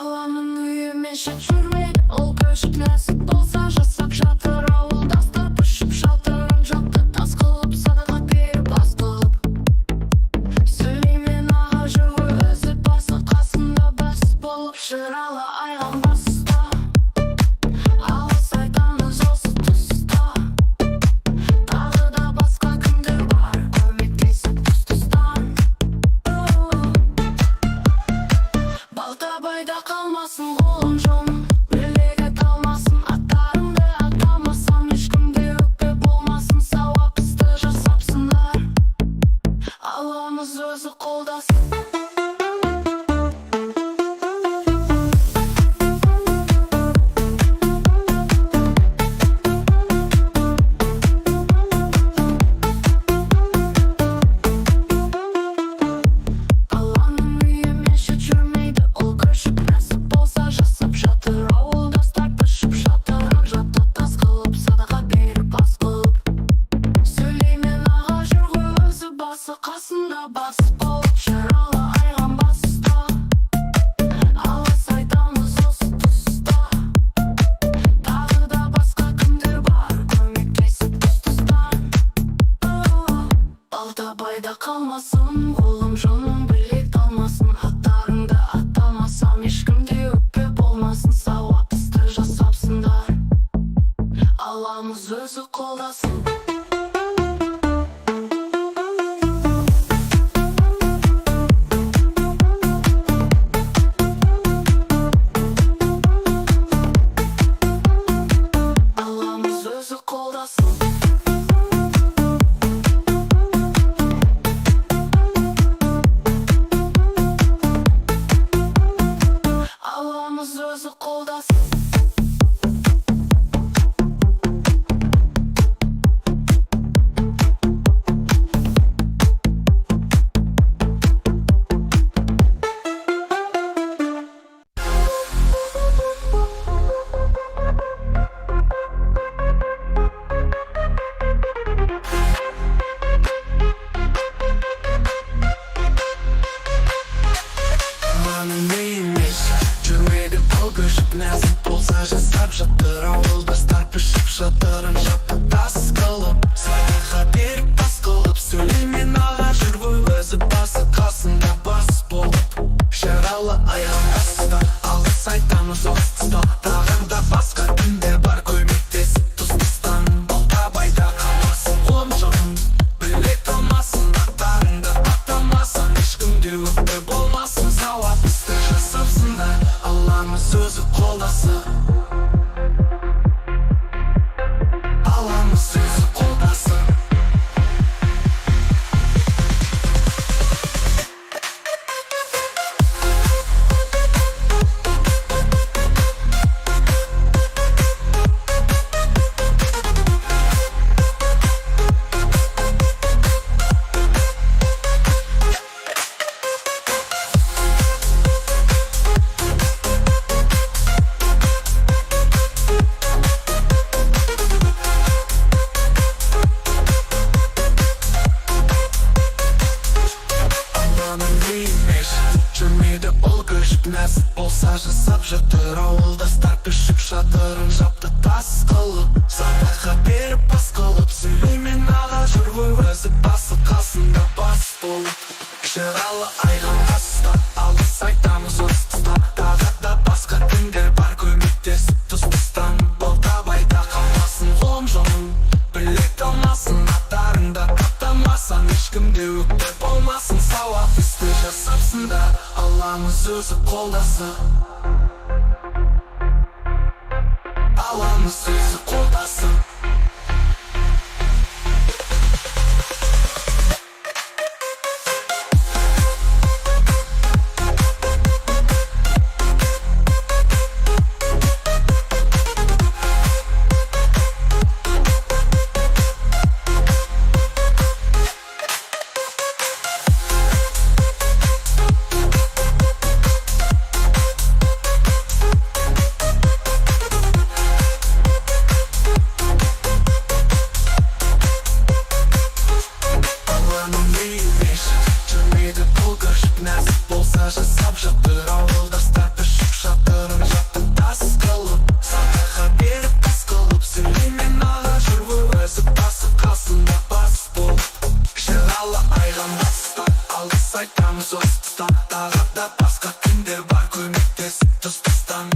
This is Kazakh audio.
Аламын үйіме шет жүрмейді, ол көшіп нәсіп болса жасап жатыр. Ауылдастар пішіп шалтырын жапты, тас қылып садаға беріп ас қылып. Сүлеймен аға жүр өзі басы, қасында бас болып жыралы айған баста. Алыс айтамыз осы тұста, тағы да басқа кімдер бар көмектесіп тұс-тұстан. Балтабайда қалмасын қолым жоным, білеге талмасын аттарыңды атамасам, ешкімде өкпе болмасын. Сауап істі жасапсыңдар, Алламыз өзі қолдасын. Алланың үйіме шет жүрмейді, ол көшіп нәсіп болса жасап жатыр. Ауылдастар пішіп шалтырын жапты, тас қылып садаға беріп ас қылып. Сүлеймен аға жүр ғой өзі басы, қасында бас болып жыралы айған баста. Алыс айтамыз осы тұста, тағы да басқа кімдер бар көмектесіп тұс-тұстан. Балтабайда қалмасын қолым жоным, білек талмасын аттарыңды атамасам, ешкімде өкпе болмасын. Сауап істі жасапсыңдар, Алламыз өзі қолдасын. Алламыз өзі қолдасын. Алламыз өзі қолдасын. Аламын үйіме шет жүрмейді, ол көшіп нәсіп болса жасап жатыр. Ауылдастар пішіп шалтырын жапты, тас қылып садаға беріп ас қылып. Сүлеймен аға жүр ғой өзі басы, қасында бас болып жыралы айған баста. Алыс айтамыз осы тұста, тағы да басқа кімдер бар көмектесіп тұс-тұстан. Балтабайда қалмасын қолым жоным, білек талмасын аттарыңды атамасам, ешкімде өкпе болмасын. Сауап істі жасапсыңдар, Алламыз өзі қолдасын. Алламыз өзі қолдасын. Аламын үйіме шет жүрмейді, ол көшіп нәсіп болса жасап жатыр. Ауылдастар пішіп шалтырын жапты, тас қылып садаға беріп ас қылып. Сүлеймен аға жүр ғой өзі басы, қасында бас болып жыралы айған баста. Алыс айтамыз осы тұста, тағы да басқа кімдер бар көмектесіп тұс-тұстан. Балтабайда қалмасын қолым жоным, білек талмасын аттарыңды атамасам, ешкімде өкпе болмасын. Сауап істі жасапсыңдар, Алламыз өзі қолдасын. Алламыз өзі қолдасын. байғамбастан алғыс айтамыз осы тұстан тағы да басқа күндер бар көмектесіп тұстастан